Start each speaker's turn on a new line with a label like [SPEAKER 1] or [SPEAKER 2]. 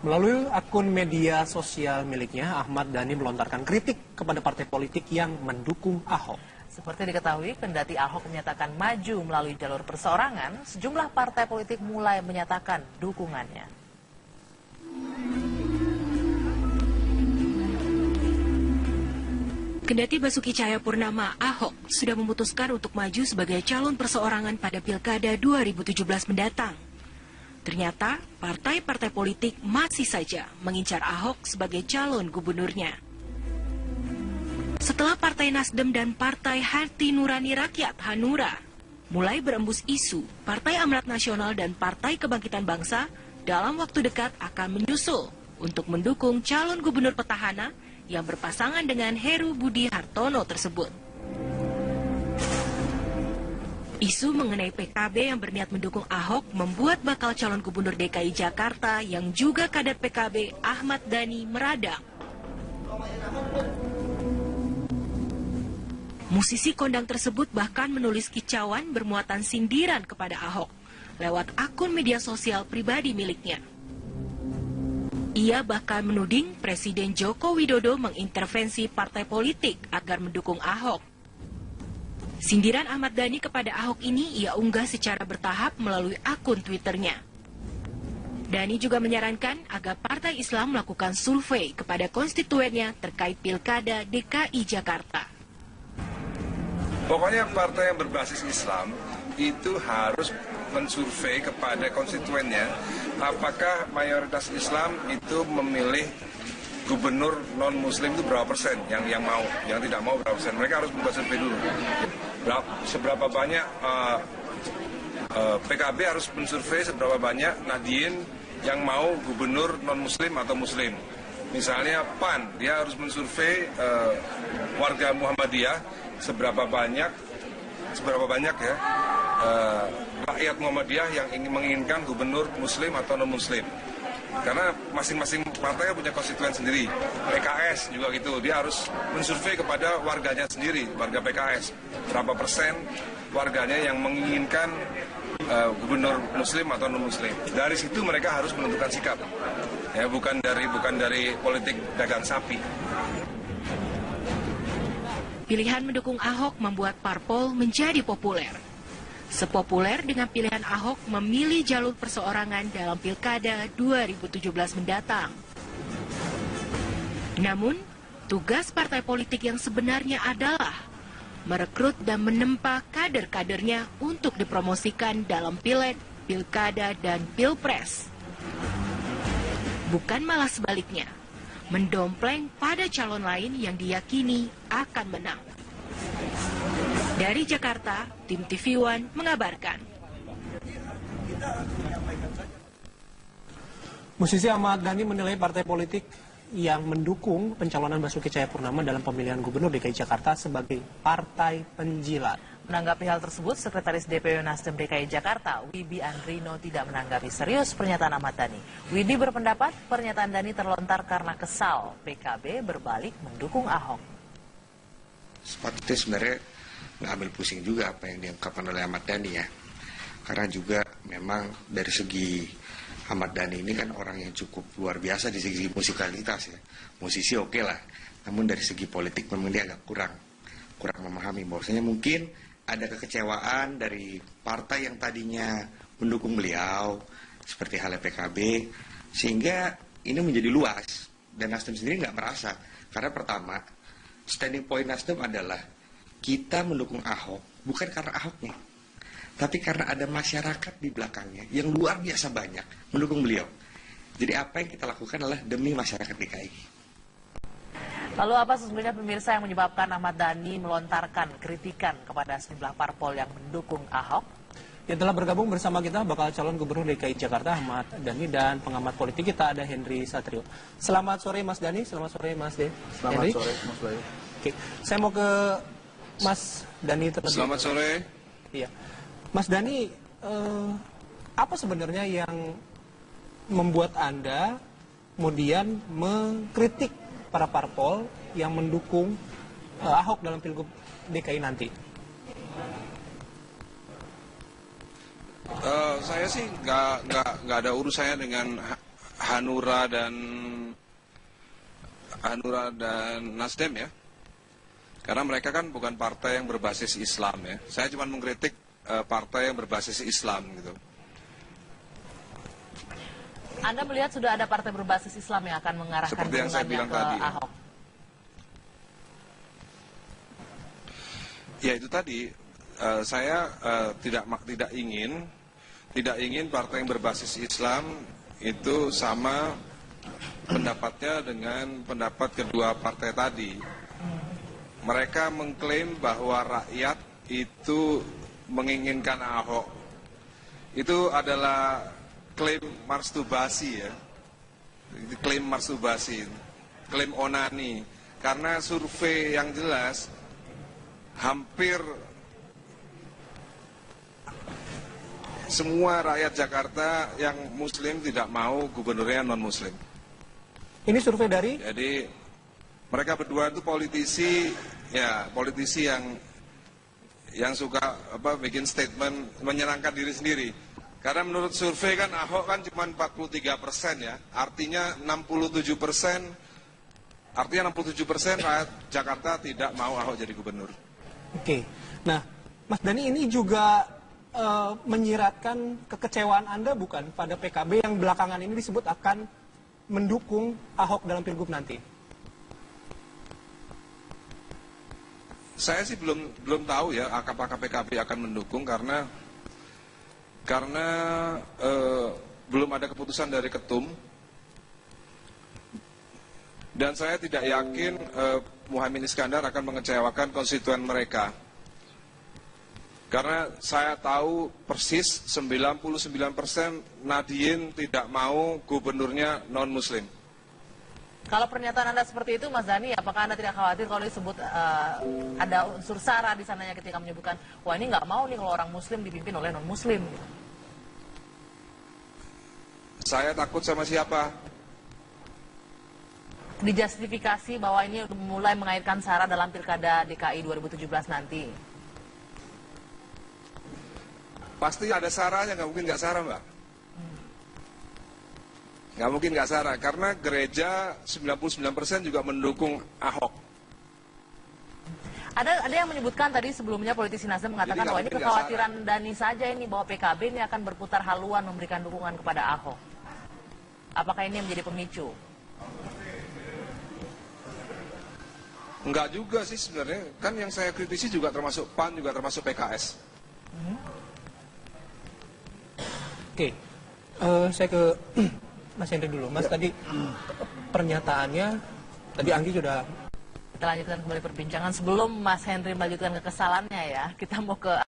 [SPEAKER 1] Melalui akun media sosial miliknya, Ahmad Dhani melontarkan kritik kepada partai politik yang mendukung Ahok.
[SPEAKER 2] Seperti diketahui, kendati Ahok menyatakan maju melalui jalur perseorangan, sejumlah partai politik mulai menyatakan dukungannya.
[SPEAKER 3] Kendati Basuki Cahayapurnama, Ahok sudah memutuskan untuk maju sebagai calon perseorangan pada Pilkada 2017 mendatang. Ternyata, partai-partai politik masih saja mengincar Ahok sebagai calon gubernurnya. Setelah Partai Nasdem dan Partai Hati Nurani Rakyat Hanura mulai berembus isu Partai Amanat Nasional dan Partai Kebangkitan Bangsa dalam waktu dekat akan menyusul untuk mendukung calon gubernur petahana yang berpasangan dengan Heru Budi Hartono tersebut. Isu mengenai PKB yang berniat mendukung Ahok membuat bakal calon gubernur DKI Jakarta yang juga kader PKB Ahmad Dhani meradang. Musisi kondang tersebut bahkan menulis kicauan bermuatan sindiran kepada Ahok lewat akun media sosial pribadi miliknya. Ia bahkan menuding Presiden Joko Widodo mengintervensi partai politik agar mendukung Ahok. Sindiran Ahmad Dhani kepada Ahok ini ia unggah secara bertahap melalui akun Twitternya. Dhani juga menyarankan agar Partai Islam melakukan survei kepada konstituennya terkait Pilkada DKI Jakarta.
[SPEAKER 4] Pokoknya partai yang berbasis Islam itu harus mensurvei kepada konstituennya apakah mayoritas Islam itu memilih gubernur non-muslim itu berapa persen yang mau, yang tidak mau berapa persen. Mereka harus membuat survei dulu. Seberapa banyak PKB harus mensurvei seberapa banyak Nahdien yang mau gubernur non-muslim atau muslim. Misalnya PAN, dia harus mensurvei warga Muhammadiyah seberapa banyak ya rakyat Muhammadiyah yang menginginkan gubernur muslim atau non-muslim. Karena masing-masing partai punya konstituen sendiri. PKS juga gitu, dia harus mensurvei kepada warganya sendiri, warga PKS. Berapa persen warganya yang menginginkan gubernur muslim atau non-muslim. Dari situ mereka harus menentukan sikap. Ya, bukan dari politik dagang sapi.
[SPEAKER 3] Pilihan mendukung Ahok membuat parpol menjadi populer. Sepopuler dengan pilihan Ahok memilih jalur perseorangan dalam Pilkada 2017 mendatang. Namun, tugas partai politik yang sebenarnya adalah merekrut dan menempa kader-kadernya untuk dipromosikan dalam Pileg, Pilkada, dan Pilpres. Bukan malah sebaliknya, mendompleng pada calon lain yang diyakini akan menang. Dari Jakarta, tim TV One mengabarkan.
[SPEAKER 1] Musisi Ahmad Dhani menilai partai politik yang mendukung pencalonan Basuki Cahayapurnama dalam pemilihan gubernur DKI Jakarta sebagai partai penjilat.
[SPEAKER 2] Menanggapi hal tersebut, Sekretaris DPW Nasdem DKI Jakarta, Wibi Andrino, tidak menanggapi serius pernyataan Ahmad Dhani. Wibi berpendapat pernyataan Dhani terlontar karena kesal PKB berbalik mendukung Ahok.
[SPEAKER 5] Sepatutnya sebenarnya nggak ambil pusing juga apa yang diungkapkan oleh Ahmad Dhani ya. Karena juga memang dari segi Ahmad Dhani ini kan orang yang cukup luar biasa di segi musikalitas ya. Musisi oke lah, namun dari segi politik memang dia agak kurang memahami bahwasanya mungkin ada kekecewaan dari partai yang tadinya mendukung beliau seperti halnya PKB, sehingga ini menjadi luas dan Nasdem sendiri nggak merasa. Karena pertama, standing point Nasdem adalah kita mendukung Ahok bukan karena Ahoknya, tapi karena ada masyarakat di belakangnya yang luar biasa banyak mendukung beliau. Jadi apa yang kita lakukan adalah demi masyarakat DKI.
[SPEAKER 2] Lalu apa sesungguhnya pemirsa yang menyebabkan Ahmad Dhani melontarkan kritikan kepada sejumlah parpol yang mendukung Ahok?
[SPEAKER 1] Yang telah bergabung bersama kita bakal calon gubernur DKI Jakarta Ahmad Dhani dan pengamat politik kita ada Henry Satrio. Selamat sore Mas Dhani, selamat sore Mas De.
[SPEAKER 6] Selamat
[SPEAKER 1] Henry.
[SPEAKER 6] Sore Mas Bayu.
[SPEAKER 1] Oke, saya mau ke Mas Dhani terlebih.
[SPEAKER 4] Selamat sore.
[SPEAKER 1] Iya, Mas Dhani, apa sebenarnya yang membuat Anda kemudian mengkritik para parpol yang mendukung Ahok dalam Pilgub DKI nanti?
[SPEAKER 6] Saya sih nggak ada urusannya dengan
[SPEAKER 4] Hanura dan Nasdem ya. Karena mereka kan bukan partai yang berbasis Islam ya. Saya cuma mengkritik partai yang berbasis Islam gitu.
[SPEAKER 2] Anda melihat sudah ada partai berbasis Islam yang akan mengarahkan
[SPEAKER 4] Seperti yang saya bilang
[SPEAKER 2] ke
[SPEAKER 4] tadi, ya.
[SPEAKER 2] Ahok.
[SPEAKER 4] Ya itu tadi, saya tidak ingin partai yang berbasis Islam itu sama pendapatnya dengan pendapat kedua partai tadi. Mereka mengklaim bahwa rakyat itu menginginkan Ahok. Itu adalah klaim masturbasi ya. Klaim masturbasi, klaim onani. Karena survei yang jelas hampir semua rakyat Jakarta yang muslim tidak mau gubernurnya non-muslim.
[SPEAKER 1] Ini survei dari?
[SPEAKER 4] Jadi mereka berdua itu politisi yang suka bikin statement menyenangkan diri sendiri. Karena menurut survei kan Ahok kan cuma 43% ya, artinya 67% rakyat Jakarta tidak mau Ahok jadi gubernur.
[SPEAKER 1] Oke, nah Mas Dhani ini juga menyiratkan kekecewaan Anda bukan pada PKB yang belakangan ini disebut akan mendukung Ahok dalam Pilgub nanti?
[SPEAKER 4] Saya sih belum tahu ya apakah PKB akan mendukung karena belum ada keputusan dari ketum dan saya tidak yakin Muhaimin Iskandar akan mengecewakan konstituen mereka karena saya tahu persis 99% Nahdien tidak mau gubernurnya non-muslim.
[SPEAKER 2] Kalau pernyataan Anda seperti itu, Mas Dhani, apakah Anda tidak khawatir kalau disebut ada unsur sara di sananya ketika menyebutkan, wah ini nggak mau nih kalau orang Muslim dipimpin oleh non-Muslim?
[SPEAKER 4] Saya takut sama siapa?
[SPEAKER 2] Dijustifikasi bahwa ini mulai mengaitkan sara dalam Pilkada DKI 2017 nanti.
[SPEAKER 4] Pasti ada saranya, nggak mungkin nggak sara, Mbak. Nggak mungkin nggak sara, karena gereja 99% juga mendukung Ahok.
[SPEAKER 2] Ada yang menyebutkan tadi sebelumnya politisi Nasdem mengatakan bahwa ini kekhawatiran Dhani saja ini bahwa PKB ini akan berputar haluan memberikan dukungan kepada Ahok. Apakah ini yang menjadi pemicu?
[SPEAKER 4] Enggak juga sih sebenarnya, kan yang saya kritisi juga termasuk PAN, juga termasuk PKS.
[SPEAKER 1] Oke, saya ke Mas Henry dulu. Mas tadi pernyataannya, tadi Anggi sudah.
[SPEAKER 2] Kita lanjutkan kembali perbincangan sebelum Mas Henry melanjutkan kekesalannya ya. Kita mau ke